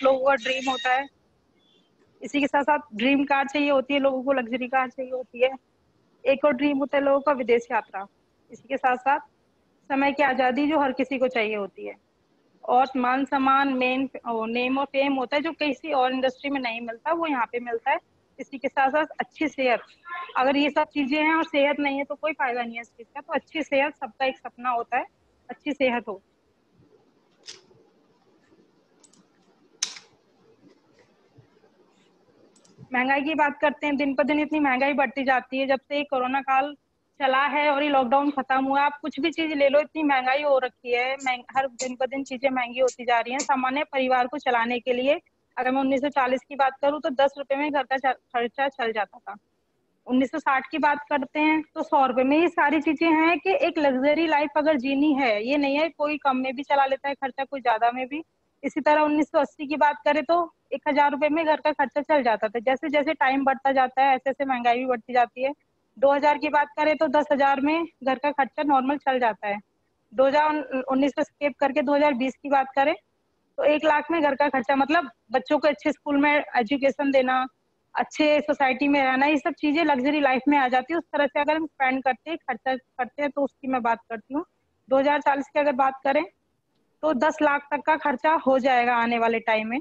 लोगों का ड्रीम होता है। इसी के साथ साथ ड्रीम कार चाहिए होती है लोगों को, लग्जरी कार चाहिए होती है। एक और ड्रीम होता है लोगों का विदेश यात्रा। इसी के साथ साथ समय की आज़ादी जो हर किसी को चाहिए होती है, और मान सम्मान, मेन नेम और फेम होता है जो किसी और इंडस्ट्री में नहीं मिलता, वो यहाँ पे मिलता है। इसी के साथ साथ अच्छी सेहत, अगर ये सब चीजें हैं और सेहत नहीं है तो कोई फायदा नहीं है इस चीज का। तो अच्छी सेहत सबका एक सपना होता है, अच्छी सेहत हो। महंगाई की बात करते हैं। दिन पर दिन इतनी महंगाई बढ़ती जाती है, जब से कोरोना काल चला है और ये लॉकडाउन खत्म हुआ, आप कुछ भी चीज ले लो इतनी महंगाई हो रखी है। हर दिन पर दिन चीजें महंगी होती जा रही हैं। सामान्य परिवार को चलाने के लिए अगर मैं 1940 की बात करूं तो 10 रुपए में घर का खर्चा चल जाता था। 1960 की बात करते हैं तो 100 रुपए में। ये सारी चीजें हैं कि एक लग्जरी लाइफ अगर जीनी है, ये नहीं है कोई कम में भी चला लेता है खर्चा, कोई ज्यादा में भी। इसी तरह 1980 की बात करें तो 1000 रुपए में घर का खर्चा चल जाता था। जैसे जैसे टाइम बढ़ता जाता है ऐसे ऐसे महंगाई भी बढ़ती जाती है। 2000 की बात करें तो 10,000 में घर का खर्चा नॉर्मल चल जाता है। 2019 को स्किप करके 2020 की बात करें तो 1 लाख में घर का खर्चा, मतलब बच्चों को अच्छे स्कूल में एजुकेशन देना, अच्छे सोसाइटी में रहना, ये सब चीजें लग्जरी लाइफ में आ जाती है। उस तरह से अगर हम स्पेंड करते हैं, खर्चा करते हैं, तो उसकी मैं बात करती हूँ। 2040 की अगर बात करें तो 10 लाख तक का खर्चा हो जाएगा आने वाले टाइम में,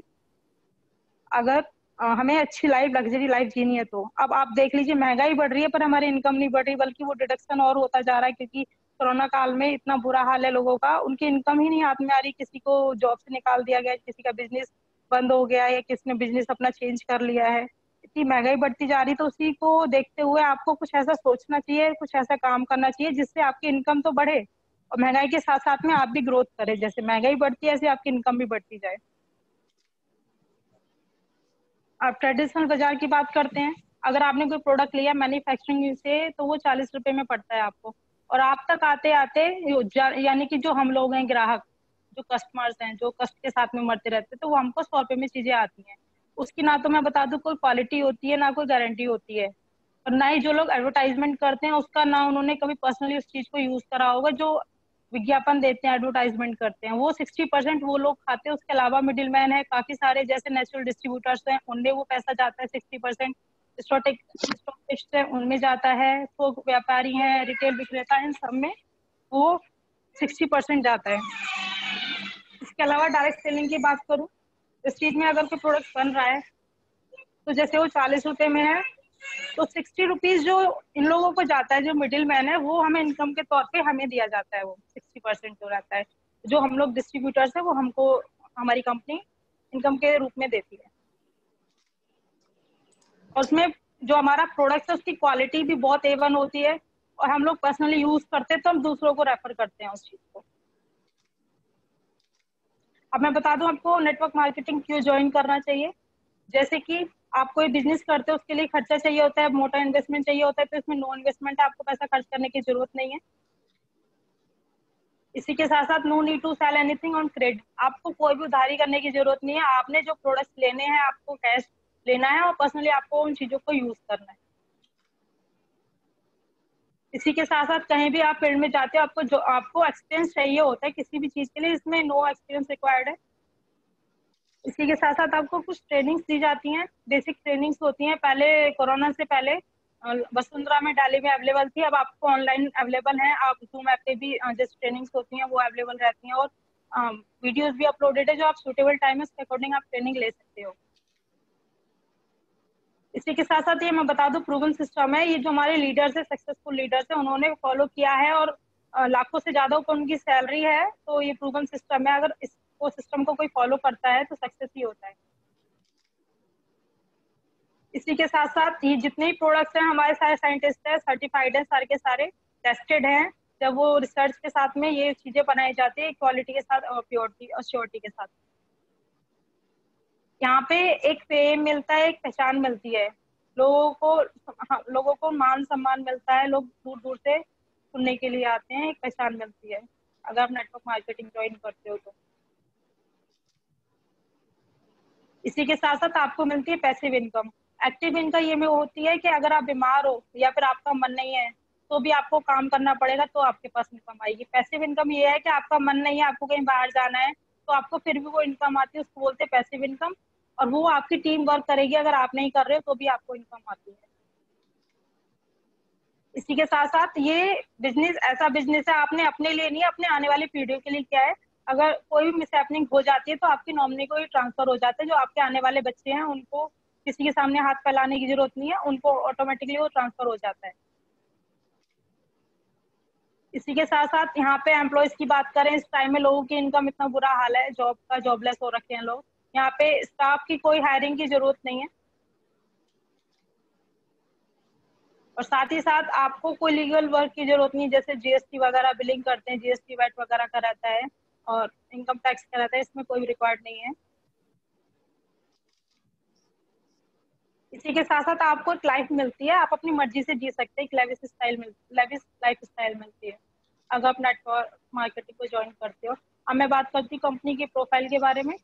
अगर हमें अच्छी लाइफ, लग्जरी लाइफ जीनी है तो। अब आप देख लीजिए, महंगाई बढ़ रही है पर हमारी इनकम नहीं बढ़ रही, बल्कि वो डिडक्शन और होता जा रहा है, क्योंकि कोरोना काल में इतना बुरा हाल है लोगों का, उनकी इनकम ही नहीं हाथ में आ रही। किसी को जॉब से निकाल दिया गया, किसी का बिजनेस बंद हो गया है, या किसी ने बिजनेस अपना चेंज कर लिया है। इतनी महंगाई बढ़ती जा रही, तो उसी को देखते हुए आपको कुछ ऐसा सोचना चाहिए, कुछ ऐसा काम करना चाहिए जिससे आपकी इनकम तो बढ़े और महंगाई के साथ साथ में आप भी ग्रोथ करें। जैसे महंगाई बढ़ती है ऐसे आपकी इनकम भी बढ़ती जाए। आप ट्रेडिशनल बाजार की बात करते हैं, अगर आपने कोई प्रोडक्ट लिया मैन्युफैक्चरिंग से तो वो 40 रुपए में पड़ता है आपको, और आप तक आते आते यानी कि जो हम लोग हैं ग्राहक, जो कस्टमर्स हैं, जो कष्ट के साथ में मरते रहते हैं, तो वो हमको 100 रुपए में चीजें आती हैं। उसकी ना तो मैं बता दूं कोई क्वालिटी होती है, ना कोई गारंटी होती है, और ना ही जो लोग एडवर्टाइजमेंट करते हैं उसका, ना उन्होंने कभी पर्सनली उस चीज को यूज करा होगा। जो विज्ञापन देते हैं, एडवर्टाइजमेंट करते हैं, वो 60% वो लोग खाते हैं। उसके अलावा मिडिल मैन है काफी सारे, जैसे नेचुरल डिस्ट्रीब्यूटर्स हैं, उनमें वो पैसा जाता है 60%। स्टॉकिस्ट है उनमें जाता है, थोक व्यापारी हैं, रिटेल विक्रेता है, इन सब में वो 60% जाता है। इसके अलावा डायरेक्ट सेलिंग की बात करूँ, इस चीज में अगर कोई प्रोडक्ट बन रहा है तो जैसे वो 40 रुपए में है, तो 60 रुपीज जो इन लोगों को जाता है, जो मिडिल मैन है, वो हमें इनकम के तौर पे हमें दिया जाता है। वो 60% जो रहता है, जो हम लोग डिस्ट्रीब्यूटर्स है, वो हमको हमारी कंपनी इनकम के रूप में देती है। और उसमें जो हमारा प्रोडक्ट है उसकी क्वालिटी भी बहुत A1 होती है, और हम लोग पर्सनली यूज करते हैं तो हम दूसरों को रेफर करते हैं उस चीज को। अब मैं बता दूं आपको नेटवर्क मार्केटिंग क्यों ज्वाइन करना चाहिए। जैसे कि आप कोई बिजनेस करते हो, उसके लिए खर्चा चाहिए होता है, मोटा इन्वेस्टमेंट चाहिए होता है, तो इसमें नो इन्वेस्टमेंट है, आपको पैसा खर्च करने की जरूरत नहीं है। इसी के साथ साथ no need to sell anything on credit, आपको कोई भी उधारी करने की जरूरत नहीं है। आपने जो प्रोडक्ट्स लेने हैं आपको कैश लेना है, और पर्सनली आपको उन चीजों को यूज करना है। इसी के साथ साथ कहीं भी आप फील्ड में जाते हो, आपको एक्सपीरियंस चाहिए होता है किसी भी चीज के लिए, इसमें नो एक्सपीरियंस रिक्वायर्ड है। इसी के साथ साथ आपको कुछ ट्रेनिंग्स दी जाती हैं, बेसिक ट्रेनिंग्स होती हैं। पहले कोरोना से पहले वसुंधरा में दिल्ली में अवेलेबल थी, अब आपको ऑनलाइन अवेलेबल है। आप जूम ऐप पे भी जैसे ट्रेनिंग्स होती हैं वो अवेलेबल रहती हैं, और वीडियोस भी अपलोडेड है, जो आप सूटेबल टाइम है उसके अकॉर्डिंग आप ट्रेनिंग ले सकते हो। इसी के साथ साथ ये मैं बता दूं, प्रूवन सिस्टम है, ये जो हमारे लीडर्स है, सक्सेसफुल लीडर्स है, उन्होंने फॉलो किया है, और लाखों से ज्यादा ऊपर उनकी सैलरी है। तो ये प्रूवन सिस्टम है, अगर इसको सिस्टम को कोई फॉलो करता है तो सक्सेस ही होता है। इसी के साथ साथ ये जितने भी प्रोडक्ट्स हैं, हमारे सारे साइंटिस्ट हैं, सर्टिफाइड हैं, सारे के सारे टेस्टेड हैं। जब वो रिसर्च के साथ में ये चीजें बनाई जाती है क्वालिटी के साथ और प्योरिटी और श्योरिटी के साथ। यहाँ पे एक फेम मिलता है, एक पहचान मिलती है लोगों को। हाँ, लोगों को मान सम्मान मिलता है, लोग दूर दूर से सुनने के लिए आते हैं, एक पहचान मिलती है अगर आप नेटवर्क मार्केटिंग ज्वाइन करते हो तो। इसी के साथ साथ आपको मिलती है पैसिव इनकम। एक्टिव इनकम ये में होती है कि अगर आप बीमार हो या फिर आपका मन नहीं है तो भी आपको काम करना पड़ेगा, तो आपके पास इनकम आएगी। पैसिव इनकम ये है कि आपका मन नहीं है, आपको कहीं बाहर जाना है, तो आपको फिर भी वो इनकम आती है, उसको बोलते हैं पैसिव इनकम, और वो आपकी टीम वर्क करेगी, अगर आप नहीं कर रहे हो तो भी आपको इनकम आती है। इसी के साथ साथ ये बिजनेस ऐसा बिजनेस है, आपने अपने लिए नहीं, अपने आने वाली पीढ़ियों के लिए किया है। अगर कोई भी मिसहैपनिंग हो जाती है तो आपकी नॉमिनी को ही ट्रांसफर हो जाता है, जो आपके आने वाले बच्चे हैं उनको किसी के सामने हाथ फैलाने की जरूरत नहीं है, उनको ऑटोमेटिकली वो ट्रांसफर हो जाता है। इसी के साथ साथ यहाँ पे एम्प्लॉयज की बात करें, इस टाइम में लोगों की इनकम इतना बुरा हाल है, जॉबलेस हो रखे हैं लोग। यहाँ पे स्टाफ की कोई हायरिंग की जरूरत नहीं है, और साथ ही साथ आपको कोई लीगल वर्क की जरूरत नहीं, जैसे जीएसटी वगैरह बिलिंग करते हैं, जीएसटी वैट वगैरह का रहता है और इनकम टैक्स का रहता है, इसमें कोई रिकॉर्ड नहीं है। इसी के साथ साथ आपको एक लाइफ मिलती है, आप अपनी मर्जी से जी सकते हैं, एक लेविश लाइफ स्टाइल मिलती है अगर आप नेटवर्क मार्केटिंग को ज्वाइन करते हो। अब मैं बात करती हूँ कंपनी की प्रोफाइल के बारे में।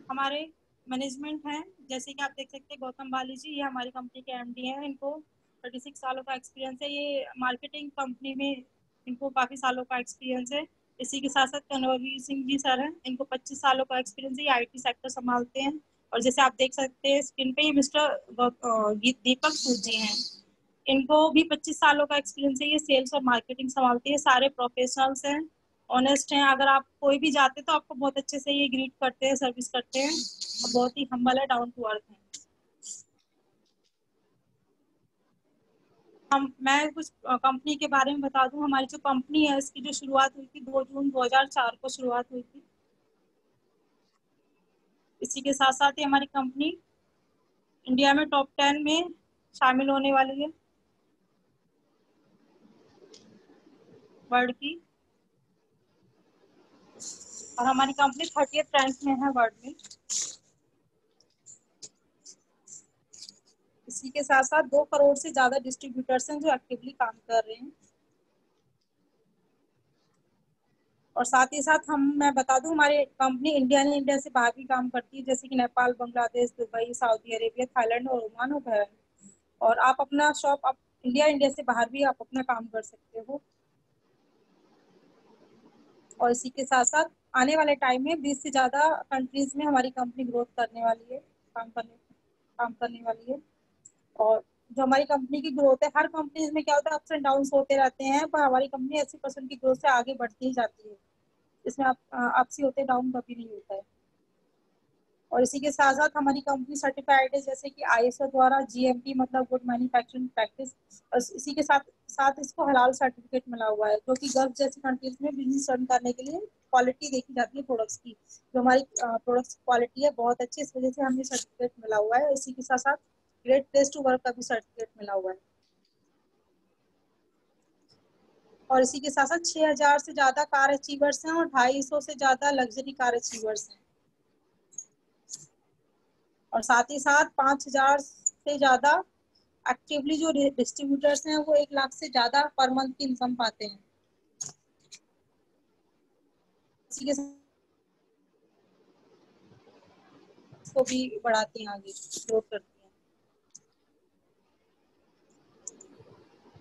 हमारे मैनेजमेंट हैं, जैसे कि आप देख सकते हैं गौतम बाली जी, ये हमारी कंपनी के एमडी हैं, इनको 36 सालों का एक्सपीरियंस है, ये मार्केटिंग कंपनी में इनको काफ़ी सालों का एक्सपीरियंस है। इसी के साथ साथ कन्वरवीर सिंह जी सर हैं, इनको 25 सालों का एक्सपीरियंस है, ये आईटी सेक्टर संभालते हैं। और जैसे आप देख सकते हैं स्क्रीन पे, ये मिस्टर दीपक सूद जी हैं, इनको भी 25 सालों का एक्सपीरियंस है, ये सेल्स और मार्केटिंग संभालते हैं, सारे प्रोफेशनल्स हैं, ऑनेस्ट हैं। अगर आप कोई भी जाते तो आपको बहुत अच्छे से ये ग्रीट करते हैं, सर्विस करते हैं, और बहुत ही हम्बल है, डाउन टू अर्थ है। मैं कुछ कंपनी के बारे में बता दूं। हमारी जो कंपनी है इसकी जो शुरुआत हुई थी 2 जून 2004 को शुरुआत हुई थी। इसी के साथ साथ ही हमारी कंपनी इंडिया में टॉप 10 में शामिल होने वाली है वर्ल्ड की, और हमारी कंपनी 30th रैंक में है वर्ल्ड में। इसी के साथ साथ 2 करोड़ से ज्यादा डिस्ट्रीब्यूटर्स हैं जो एक्टिवली काम कर रहे हैं। और साथ ही साथ मैं बता दूं, हमारी कंपनी इंडिया से बाहर भी काम करती है, जैसे कि Nepal, Bangladesh, Dubai, Saudi Arabia, Thailand और ओमान हो गया। और आप अपना शॉप इंडिया से बाहर भी आप अपना काम कर सकते हो। और इसी के साथ साथ आने वाले टाइम में 20 से ज्यादा कंट्रीज में हमारी कंपनी ग्रोथ करने वाली है, काम करने वाली है। और जो हमारी कंपनी की ग्रोथ है, हर कंपनी में क्या होता है, अप्स एंड डाउन होते रहते हैं, पर हमारी कंपनी 80% की ग्रोथ से आगे बढ़ती ही जाती है, इसमें आपसी होते डाउन कभी नहीं होता है। और इसी के साथ साथ हमारी कंपनी सर्टिफाइड है, जैसे कि आईएसओ द्वारा जीएमपी मतलब गुड मैन्युफैक्चरिंग प्रैक्टिस, और इसी के साथ साथ इसको हलाल सर्टिफिकेट मिला हुआ है, जो कि गल्फ जैसी कंट्रीज में बिजनेस रन करने के लिए क्वालिटी देखी जाती है प्रोडक्ट्स की। जो हमारी प्रोडक्ट्स क्वालिटी है बहुत अच्छी, इस वजह से हमें सर्टिफिकेट मिला हुआ है। इसी के साथ साथ ग्रेट प्लेस टू वर्क का भी सर्टिफिकेट मिला हुआ है। और इसी के साथ साथ 6000 से ज्यादा कार अचीवर्स हैं और 250 से ज्यादा लग्जरी कार अचीवर्स हैं। और साथ ही साथ 5000 से ज्यादा एक्टिवली जो डिस्ट्रीब्यूटर्स हैं वो 1 लाख से ज्यादा पर मंथ की इनकम पाते हैं। इसी के साथ को भी बढ़ाती हैं, आगे ग्रोथ करती हैं।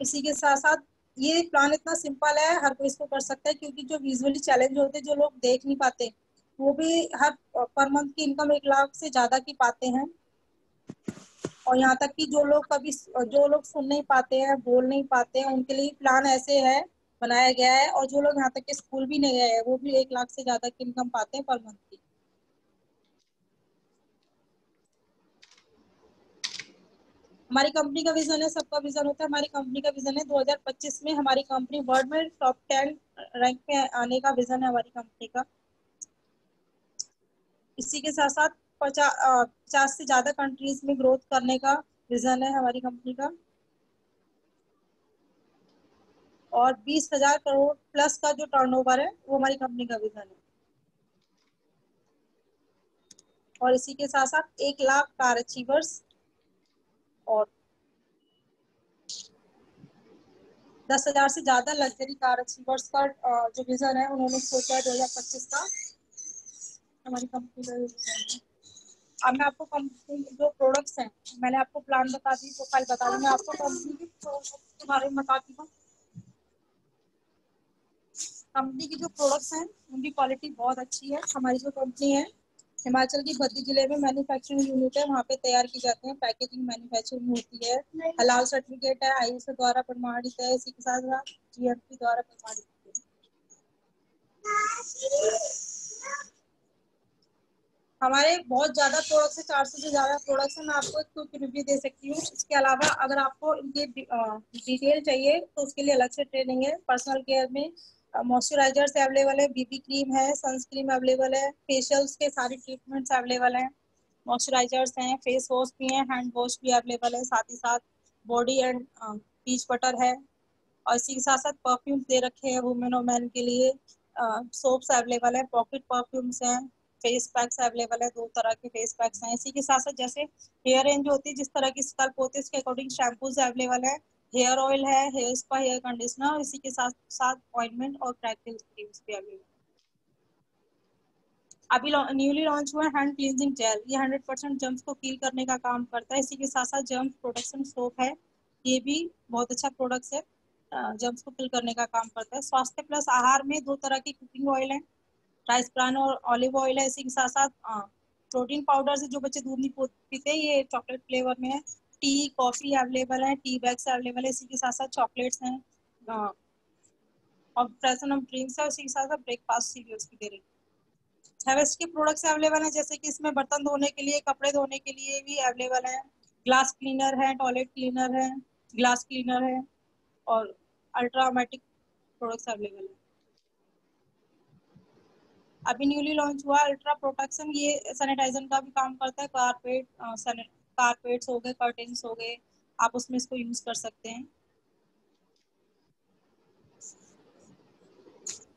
इसी के साथ साथ ये प्लान इतना सिंपल है, हर कोई इसको कर सकता है, क्योंकि जो विजुअली चैलेंज होते हैं, जो लोग देख नहीं पाते, वो भी हर पर मंथ की इनकम 1 लाख से ज्यादा की पाते हैं। और यहाँ तक कि जो लोग सुन नहीं पाते हैं, बोल नहीं पाते हैं, उनके लिए प्लान ऐसे है बनाया गया है। और जो लोग यहाँ तक के स्कूल भी नहीं गए हैं, वो भी 1 लाख से ज्यादा की इनकम पाते हैं पर मंथ की। हमारी कंपनी का विजन है, सबका विजन होता है, हमारी कंपनी का विजन है 2025 में हमारी कंपनी वर्ल्ड में टॉप 10 रैंक पे आने का विजन है हमारी कंपनी का। इसी के साथ साथ 50 से ज्यादा कंट्रीज में ग्रोथ करने का विजन है हमारी कंपनी का। और 20,000 करोड़ प्लस का जो टर्नओवर है वो हमारी कंपनी का विजन है। और इसी के साथ साथ 1 लाख कार अचीवर्स और 10,000 से ज्यादा लग्जरी कार अचीवर्स का जो विजन है उन्होंने सोचा है 2025 का, हमारी कंपनी का विजन है। अब मैं आपको कंपनी जो प्रोडक्ट्स हैं, मैंने आपको प्लान बता दी, प्रोफाइल बता दी, मैं आपको कंपनी के प्रोडक्ट्स के बारे में बताती हूँ। कंपनी की जो प्रोडक्ट्स हैं उनकी क्वालिटी बहुत अच्छी है। हमारी जो कंपनी है हिमाचल की बद्दी जिले में मैन्युफैक्चरिंग यूनिट है, वहाँ पे तैयार की जाते हैं, पैकेजिंग मैन्युफैक्चरिंग होती है, हलाल सर्टिफिकेट है, आईएसओ द्वारा प्रमाणित है, इसी के साथ साथ जीएमपी द्वारा प्रमाणित है। हमारे बहुत ज्यादा प्रोडक्ट्स है, 400 से ज्यादा प्रोडक्ट्स है। मैं आपको एक क्विक रिव्यू दे सकती हूँ। इसके अलावा अगर आपको इनके डिटेल चाहिए तो उसके लिए अलग से ट्रेनिंग है। पर्सनल केयर में मॉइस्चराइजर्स अवेलेबल है, बीबी क्रीम है, सनस्क्रीन अवेलेबल है, फेशियल्स के सारे ट्रीटमेंट्स अवेलेबल हैं, मॉइस्चराइजर्स हैं, फेस वॉश भी हैं, हैंड वॉश भी अवेलेबल है, साथ ही साथ बॉडी एंड पीच बटर है, और इसी के साथ साथ परफ्यूम्स दे रखे हैं वुमेन और मैन के लिए। सोप्स अवेलेबल है, पॉकेट परफ्यूम्स हैं, फेस पैक्स अवेलेबल है, 2 तरह के फेस पैक्स हैं। इसी के साथ साथ जैसे हेयर रेंज होती है, जिस तरह की स्कल्प होती है उसके अकॉर्डिंग शैम्पूज अवेलेबल है, हेयर ऑयल है, हेयर स्पा, हेयर कंडीशनर, इसी के साथ साथ ऑइंटमेंट और क्रैकल क्रीम्स भी अवेलेबल है। अभी न्यूली लॉन्च हुआ है हैंड क्लींजिंग जेल, ये 100% जर्म्स को किल करने का काम करता है। इसी के साथ साथ जर्म्स प्रोटेक्शन सोप है, ये भी बहुत अच्छा प्रोडक्ट है, जर्म्स को किल करने का काम करता है। स्वास्थ्य प्लस आहार में 2 तरह की कुकिंग ऑयल है, राइस ब्रान और ऑलिव ऑयल है। इसी के साथ साथ प्रोटीन पाउडर से जो बच्चे दूध नहीं पीते, ये चॉकलेट फ्लेवर में है। टी कॉफी अवेलेबल है, टी बैग्स अवेलेबल है, इसी के साथ साथ चॉकलेट्स हैं, और प्रेसनम ड्रिंक्स है, उसी के साथ साथ ब्रेकफास्ट सीरियल्स भी दे रही है। हैवेस्ट के प्रोडक्ट्स अवेलेबल हैं, जैसे कि इसमें बर्तन धोने के लिए, कपड़े धोने के लिए भी अवेलेबल है, ग्लास क्लीनर है, टॉयलेट क्लीनर है, ग्लास क्लीनर है, और अल्ट्रामेटिक प्रोडक्ट्स अवेलेबल है। अभी न्यूली लॉन्च हुआ अल्ट्रा प्रोटेक्शन, ये सैनिटाइजर का भी काम करता है। कारपेट्स हो गए, कर्टेन्स हो गए, आप उसमें इसको यूज कर सकते हैं।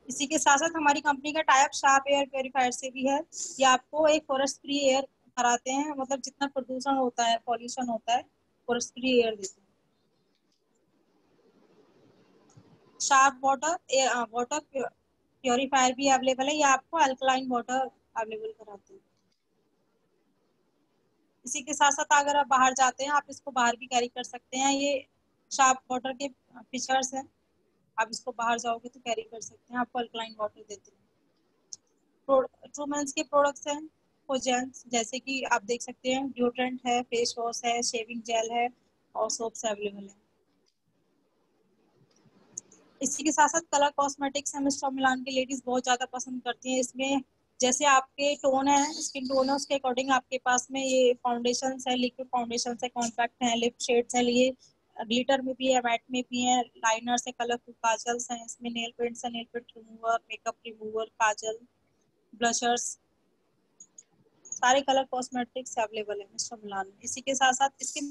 इसी के साथ साथ हमारी कंपनी का टाइप शार्प एयर प्योरीफायर से भी है। ये आपको एक फॉरेस्ट फ्री एयर कराते हैं, मतलब जितना प्रदूषण होता है, पॉल्यूशन होता है, फॉरेस्ट फ्री एयर देते हैं। शार्प वाटर प्योरीफायर भी अवेलेबल है, ये आपको अल्कलाइन वाटर अवेलेबल कराते हैं। इसी के साथ साथ अगर आप बाहर जाते हैं, आप इसको बाहर भी कैरी कर सकते हैं। ये शार्प वाटर के फीचर्स हैं, आप इसको बाहर जाओगे तो कैरी कर सकते हैं, आपको अल्कलाइन वाटर देते हैं। ट्रूमेंस के प्रोडक्ट्स हैं फॉर जेंट्स, जैसे कि आप देख सकते हैं डिओड्रेंट है, फेस वॉश है, शेविंग जेल है, और सोप्स अवेलेबल है। इसी के साथ साथ कलर कॉस्मेटिक्स है, मिस्टर मिलान की लेडीज बहुत ज्यादा पसंद करती हैं। इसमें जैसे आपके टोन है, स्किन टोन है, उसके अकॉर्डिंग आपके पास में ये फाउंडेशन है, लिक्विड फाउंडेशन है, कॉम्पैक्ट है, लिप शेड्स है, ये ग्लिटर में भी है, मैट में भी है, लाइनर्स है, कलरफुल काजल्स हैं, इसमें नेल पेंट्स है, nail paint remover, makeup remover, kajal, blushers, सारे कलर कॉस्मेटिक्स अवेलेबल है मिस्टर मिलान में। इसी के साथ साथ इसके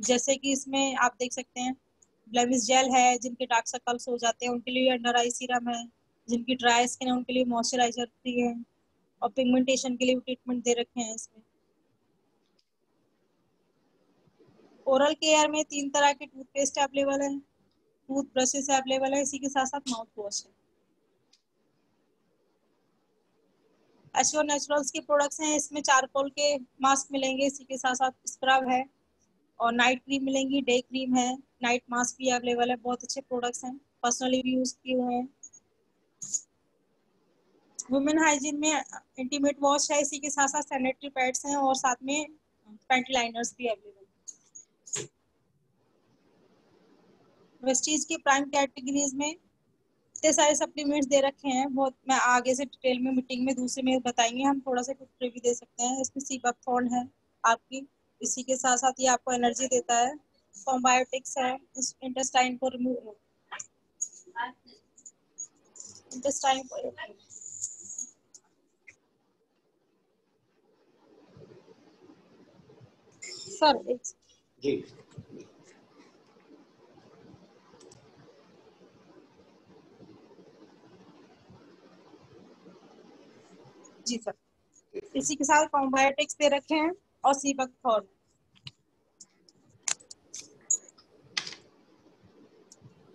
जैसे कि इसमें आप देख सकते हैं ब्लेमिश जेल है, जिनके डार्क सर्कल्स हो जाते हैं उनके लिए अंडर आई सीरम है, जिनकी ड्राई स्किन है उनके लिए मॉइस्चराइजर भी है, और पिगमेंटेशन के लिए ट्रीटमेंट दे रखे हैं इसमें। ओरल केयर में 3 तरह के टूथपेस्ट अवेलेबल है, टूथ ब्रशेस अवेलेबल है, इसी के साथ साथ माउथ वॉश है। एश्योर नेचुरल्स के प्रोडक्ट्स हैं, इसमें चारकोल के मास्क मिलेंगे, इसी के साथ साथ स्क्रब है, और नाइट क्रीम मिलेंगी, डे क्रीम है, नाइट मास्क भी अवेलेबल है। बहुत अच्छे प्रोडक्ट्स हैं, पर्सनली भी यूज किए हुए हैं। वुमेन हाइजीन में इंटीमेट वॉश है, इसी के साथ साथ सैनिटरी पैड्स हैं, और साथ में पैंटी लाइनर्स भी अवेलेबल है। वेस्टीज की प्राइम कैटेगरीज में इतने सारे सप्लीमेंट्स दे रखे हैं, बहुत मैं आगे से डिटेल में मीटिंग में दूसरे में बताएंगे, हम थोड़ा सा कुछ रिव्यू दे सकते हैं। इसमें सीबकथॉर्न है आपकी, इसी के साथ साथ ये आपको एनर्जी देता है। प्रोबायोटिक्स है, इंटेस्टाइन को रिमूव इंटेस्टाइन सर जी जी सर, इसी के साथ प्रोबायोटिक्स दे रखे हैं, और सीबकथॉर्न।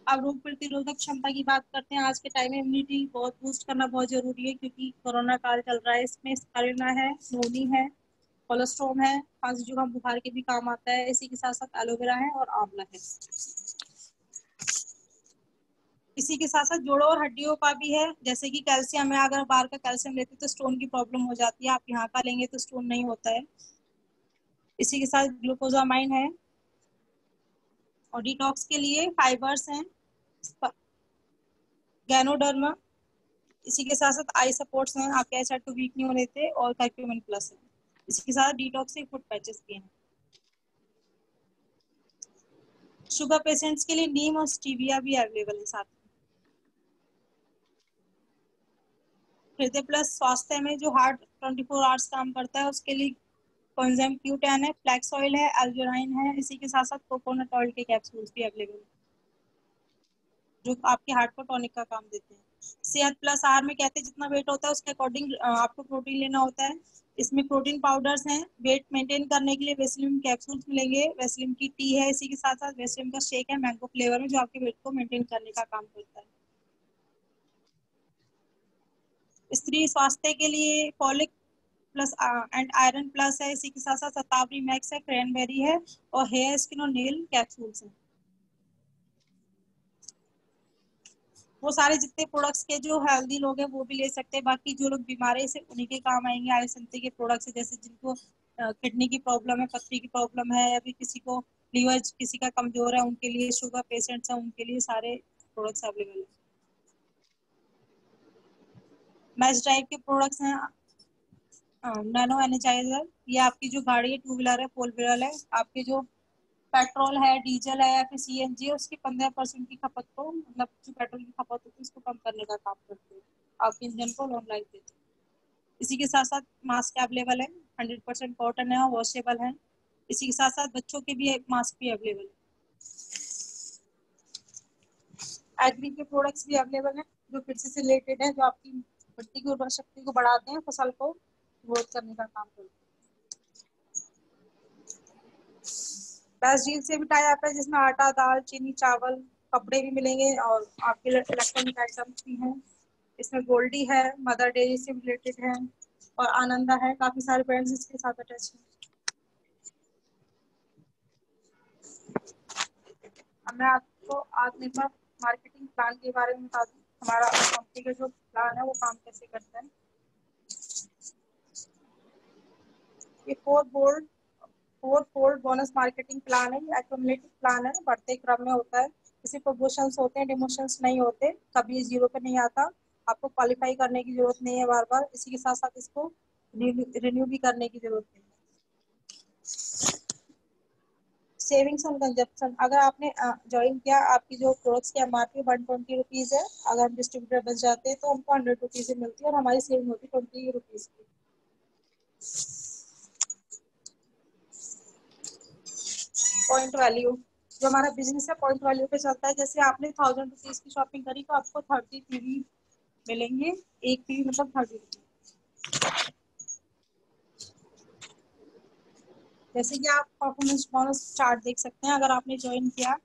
अब रोग प्रतिरोधक क्षमता की बात करते हैं। आज के टाइम में इम्यूनिटी बहुत बूस्ट करना बहुत जरूरी है, क्योंकि कोरोना काल चल रहा है। इसमें स्पारुलिना है, नोनी है, कोलेस्ट्रॉम है, खांसी जुकाम बुखार के भी काम आता है। इसी के साथ साथ एलोवेरा है और आंवला है। इसी के साथ साथ जोड़ों और हड्डियों का भी है, जैसे कि कैल्शियम है, अगर बाहर का कैल्शियम लेते तो स्टोन की प्रॉब्लम हो जाती है, आप यहाँ का लेंगे तो स्टोन नहीं होता है। इसी के साथ ग्लूकोजामाइन है, और डिटॉक्स के लिए फाइबर्स हैं, गैनोडर्मा। इसी के साथ साथ आई सपोर्ट्स हैं, आपके HR2 वीक नहीं होने देते, और कर्क्यूमिन प्लस है। इसी के साथ डिटॉक्सिक फूड पैचेस भी हैं। शुगर पेशेंट्स के लिए नीम और स्टीविया भी अवेलेबल है साथ में। हृदय प्लस स्वास्थ्य में जो हार्ट 24 आवर्स काम करता है उसके लिए कोएंजाइम Q10 है, फ्लैक्स ऑयल है, एल्जोराइन है। इसी के साथ साथ कोकोनट ऑयल के कैप्सूल्स भी अवेलेबल है जो आपके हार्ट को टॉनिक का काम देते हैं। सेहत प्लस आहार में कहते हैं जितना वेट होता है उसके अकॉर्डिंग आपको प्रोटीन लेना होता है। इसमें प्रोटीन पाउडर्स हैं, वेट मेंटेन करने के लिए वेस्लिन कैप्सूल्स मिलेंगे, वेस्लिन की टी है, इसी के साथ साथ वेस्लिन का शेक है मैंगो फ्लेवर में जो आपके वेट को मेंटेन करने का काम करता है। स्त्री स्वास्थ्य के लिए folic plus and iron plus है, इसी के साथ साथ शतावरी मैक्स है, क्रैनबेरी है, और हेयर स्किन और नेल कैप्सूल्स हैं। वो सारे जितने प्रोडक्ट्स के जो हेल्दी लोग हैं वो भी ले सकते हैं, बाकी जो लोग बीमार है से उन्हीं के काम आएंगे आयुष संति के प्रोडक्ट्स है, जैसे जिनको किडनी की प्रॉब्लम है, पथरी की प्रॉब्लम है, या फिर किसी को लीवर किसी का कमजोर है उनके लिए, शुगर पेशेंट्स हैं उनके लिए सारे प्रोडक्ट्स अवेलेबल है। मैच टाइप के प्रोडक्ट्स हैं, नैनो एनर्जाइजर, ये आपकी जो गाड़ी है 2 व्हीलर है 4 व्हीलर है, आपके जो पेट्रोल है, डीजल है या फिर CNG है उसकी 15% की खपत को, मतलब जो पेट्रोल की खपत होती है उसको कम करने का काम करते हैं, आपके इंजन को लॉन्ग लाइफ देते हैं। इसी के साथ साथ मास्क अवेलेबल है, 100% कॉटन है, वॉशेबल है। इसी के साथ साथ बच्चों के भी मास्क भी अवेलेबल है। एग्री के प्रोडक्ट्स भी अवेलेबल है जो कृषि से रिलेटेड है, जो आपकी मिट्टी की उर्वरा शक्ति को बढ़ाते हैं, फसल को ग्रोथ करने का काम करते हैं। बेस्ट डील से भी टाई अप है जिसमें आटा, दाल, चीनी, चावल, कपड़े भी मिलेंगे, और आपके इलेक्ट्रॉनिक आइटम्स भी हैं। इसमें गोल्डी है, मदर डेयरी से रिलेटेड है, और आनंदा है, काफी सारे ब्रांड्स इसके साथ अटैच हैं। अब मैं आपको आत्मनिर्भर मार्केटिंग प्लान के बारे में बता दूं, हमारा कंपनी का जो प्लान है वो काम कैसे करता है। ये 4 फोल्ड बोनस मार्केटिंग प्लान है, ये एक्यूमुलेटिव प्लान है, बढ़ते क्रम में होता है, किसी प्रमोशंस होते हैं, डिमोशंस नहीं होते, कभी ये 0 पे नहीं आता, आपको क्वालिफाई करने की जरूरत नहीं है बार बार। इसी के साथ साथ इसको रिन्यू भी करने की जरूरत नहीं है। सेविंग्स ऑन कंजप्शन, अगर आपने ज्वाइन किया, आपकी जो प्रोडक्ट्स की MRP 120 रुपीज है, अगर हम डिस्ट्रीब्यूटर बच जाते हैं तो हमको 100 रुपीज मिलती है, और हमारी सेविंग होती है 20 रुपीज की। पॉइंट वैल्यू, जो हमारा बिजनेस है पॉइंट वैल्यू पे चलता है, जैसे आपने 1000 रुपीज की शॉपिंग करी तो आपको 30 PV मिलेंगे, एक PV मतलब 30 रुपीज। जैसे कि आप परफॉर्मेंस बोनस चार्ट देख सकते हैं, अगर आपने ज्वाइन किया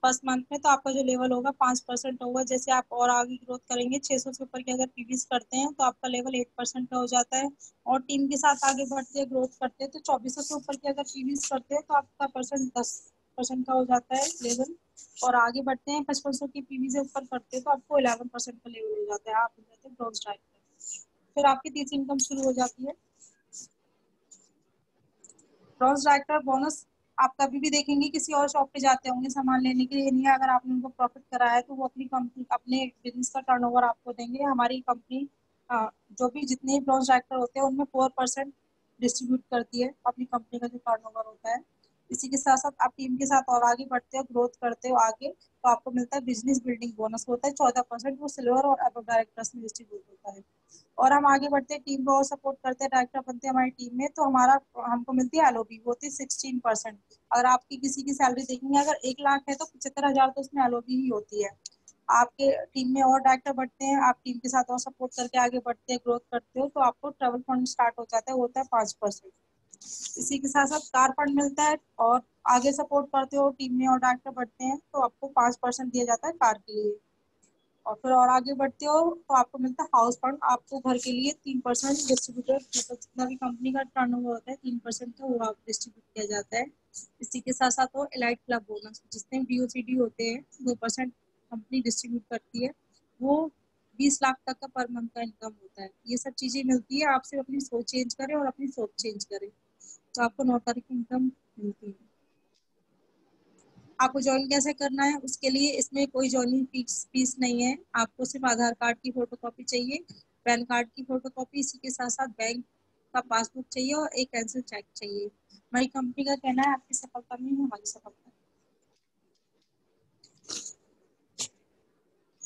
फर्स्ट मंथ में तो आपका जो लेवल होगा 5% होगा, जैसे आप और आगे ग्रोथ करेंगे 600 से ऊपर के अगर पीवीज करते हैं तो आपका लेवल 8% का हो जाता है, और टीम के साथ आगे बढ़ते हैं ग्रोथ करते हैं तो 2400 से ऊपर के अगर पीवीज करते हैं तो आपका परसेंट 10% का हो जाता है लेवल, और आगे बढ़ते हैं 5500 की पीवी से ऊपर करते हैं तो आपको 11% का लेवल हो जाता है, आप हो जाते हैं ग्रोथ स्ट्राइक पर। फिर आपकी तीसरी इनकम शुरू हो जाती है। ग्रॉस डायरेक्टर बोनस आप कभी भी देखेंगे किसी और शॉप पे जाते होंगे सामान लेने के लिए, नहीं है, अगर आपने उनको प्रॉफिट कराया तो वो अपनी कंपनी अपने बिजनेस का टर्नओवर आपको देंगे। हमारी कंपनी जो भी जितने ग्रॉस डायरेक्टर होते हैं उनमें 4% डिस्ट्रीब्यूट करती है अपनी कंपनी का जो टर्नओवर होता है। इसी के साथ साथ आप टीम के साथ और आगे बढ़ते हो, ग्रोथ करते हो आगे, तो आपको मिलता है बिजनेस बिल्डिंग बोनस होता है 14%, वो सिल्वर और अबव डायरेक्टर्स में डिस्ट्रीब्यूट होता है। और हम आगे बढ़ते हैं, टीम को और सपोर्ट करते हैं, डायरेक्टर बनते हैं हमारी टीम में, तो हमारा हमको मिलती है LOB, वो होती है 16%। अगर आपकी किसी की सैलरी देखेंगे अगर 1 लाख है तो 75,000 तो उसमें LOB ही होती है। आपके टीम में और डायरेक्टर बढ़ते हैं, आप टीम के साथ और सपोर्ट करके आगे बढ़ते हैं, ग्रोथ करते हो, तो आपको ट्रेवल फंड स्टार्ट हो जाता है, वो होता है 5%। इसी के साथ साथ कार फंड मिलता है, और आगे सपोर्ट करते हो टीम में और डायरेक्टर बढ़ते हैं तो आपको 5% दिया जाता है कार के लिए। और फिर और आगे बढ़ते हो तो आपको मिलता है हाउस फंड, आपको घर के लिए 3% डिस्ट्रीब्यूटर, मतलब जितना भी कंपनी का टर्नओवर होता है 3% का वो आप डिस्ट्रीब्यूट किया जाता है। इसी के साथ साथ वो एलाइट क्लब बोनस, जितने BOCD होते हैं 2% कंपनी डिस्ट्रीब्यूट करती है, वो 20 लाख तक का पर मंथ का इनकम होता है। ये सब चीजें मिलती है, आप सिर्फ अपनी सोच चेंज करें और अपनी सोच चेंज करें तो आपको 9 तारीख की इनकम मिलती है। आपको ज्वाइन कैसे करना है, उसके लिए इसमें कोई ज्वाइनिंग फीस नहीं है। आपको सिर्फ आधार कार्ड की फोटोकॉपी चाहिए, पैन कार्ड की फोटोकॉपी, इसी के साथ साथ बैंक का पासबुक चाहिए और एक कैंसिल चेक चाहिए। हमारी कंपनी का कहना है आपकी सफलता में हमारी सफलता।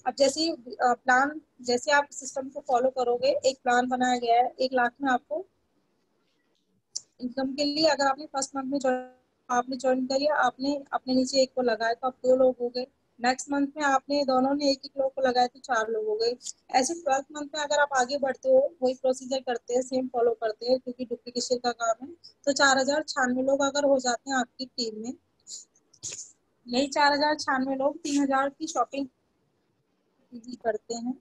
अब जैसे प्लान, जैसे आप सिस्टम को फॉलो करोगे, एक प्लान बनाया गया है 1 लाख में आपको इनकम के लिए। अगर आपने फर्स्ट मंथ में आपने ज्वाइन करिए, आपने अपने नीचे एक को लगाया तो आप 2 लोग हो गए। नेक्स्ट मंथ में आपने दोनों ने एक लोग को लगाया तो 4 लोग हो गए। ऐसे 12th मंथ में अगर आप आगे बढ़ते हो, वही प्रोसीजर करते हैं, सेम फॉलो करते हैं, क्योंकि डुप्लीकेशन का काम है, तो 4096 लोग अगर हो जाते हैं आपकी टीम में, यही 4096 लोग 3000 की शॉपिंग करते हैं।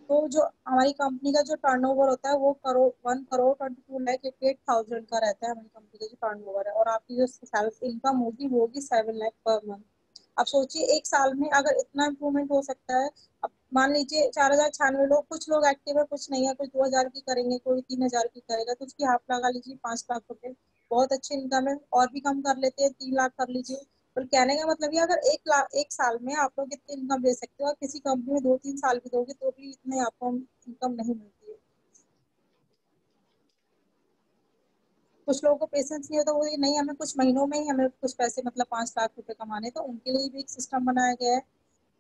तो जो हमारी कंपनी का जो टर्नओवर होता है वो 1,22,88,000 का रहता है हमारी कंपनी का जो टर्नओवर है, और आपकी जो सेल्फ इनकम होगी वो होगी 7 लाख पर मंथ। अब सोचिए 1 साल में अगर इतना इम्प्रूवमेंट हो सकता है। अब मान लीजिए 4096 लोग, कुछ लोग एक्टिव है कुछ नहीं है, कुछ 2000 की करेंगे, कोई 3000 की करेगा, तो उसकी हाफ लगा लीजिए 5 लाख रुपए, बहुत अच्छी इनकम है। और भी कम कर लेते हैं, 3 लाख कर लीजिए। पर कहने का मतलब ये, अगर 1 साल में आप लोग इतनी इनकम दे सकते हो, और किसी कंपनी में 2-3 साल भी दोगे तो भी इतने आपको इनकम नहीं मिलती है। कुछ लोगों को पेशेंस नहीं होता, वो ये नहीं, हमें कुछ महीनों में ही हमें कुछ पैसे मतलब 5 लाख रुपए कमाने, तो उनके लिए भी एक सिस्टम बनाया गया है।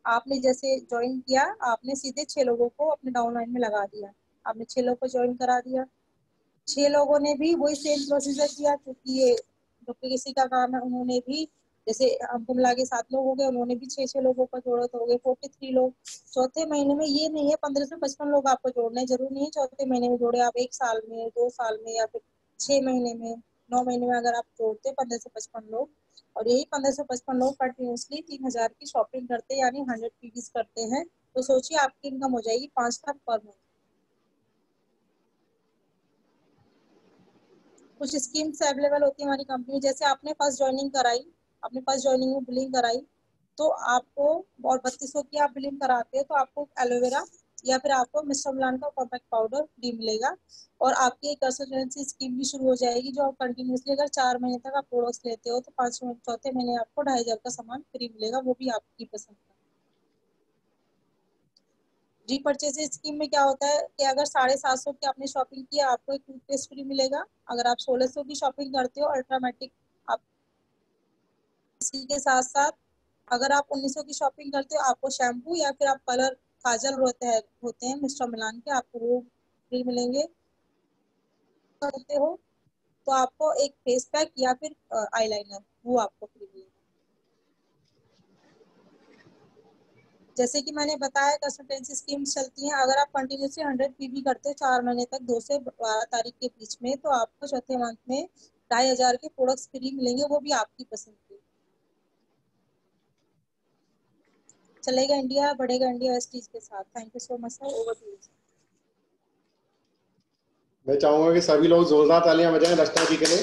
आपने जैसे ज्वाइन किया, आपने सीधे 6 लोगों को अपने डाउनलाइन में लगा दिया, आपने 6 लोगों को ज्वाइन करा दिया। 6 लोगों ने भी वही सेम प्रोसीजर किया, क्योंकि ये डुप्लीकेसी का काम है। उन्होंने भी जैसे हमको मिला के 7 लोग हो गए, उन्होंने भी 6 लोगों का जोड़ा तो हो गए 43 लोग। चौथे महीने में ये नहीं है 15 से 55 लोग आपको जोड़ने, जरूरी नहीं है चौथे महीने में जोड़े, आप 1 साल में, 2 साल में, या फिर 6 महीने में, 9 महीने में अगर आप जोड़ते 15 से 55 लोग, और यही 15 से 55 लोग कंटिन्यूसली 3000 की शॉपिंग करते हैं, यानी 100 पीवीज करते हैं, तो सोचिए आपकी इनकम हो जाएगी 5 लाख पर मंथ। कुछ स्कीम्स अवेलेबल होती है हमारी कंपनी में, जैसे आपने फर्स्ट ज्वाइनिंग कराई, आपने फर्स्ट ज्वाइनिंग में बिलिंग कराई, तो आपको, और 3200 की आप बिलिंग कराते हैं, तो आपको एलोवेरा या फिर आपको मिस्टर मिलान का कॉम्पैक्ट पाउडर फ्री मिलेगा। और आपकी एक कंसल्टेंसी स्कीम भी शुरू हो जाएगी, जो आप कंटिन्यूसली अगर 4 महीने तक आप प्रोडक्ट्स लेते हो, तो 4 महीने आपको 2500 का सामान फ्री मिलेगा, वो भी आपकी पसंद का। रीपर्चेज स्कीम में क्या होता है कि अगर 750 की आपने शॉपिंग की, आपको एक टूथपेस्ट फ्री मिलेगा। अगर आप 1600 की शॉपिंग करते हो अल्ट्रामेटिक, आप इसी के साथ साथ अगर आप 1900 की शॉपिंग करते हो, आपको शैम्पू या फिर आप कलर काजल होते हैं मिस्टर मिलान के, आपको वो फ्री मिलेंगे। करते हो तो आपको एक फेस पैक या फिर आईलाइनर वो आपको फ्री मिलेगा। जैसे कि मैंने बताया कंसल्टेंसी स्कीम्स चलती हैं, अगर आप कंटिन्यूसली 100 पीवी करते हो 4 महीने तक 2 से 12 तारीख के बीच में, तो आपको चौथे मंथ में 2500 के प्रोडक्ट्स फ्री मिलेंगे, वो भी आपकी पसंद के। चलेगा इंडिया, बढ़ेगा इंडिया इस चीज के साथ। Thank you so much sir, over to you. मैं चाहूंगा कि सभी लोग जोरदार तालियां बजाएं रचना जी के लिए।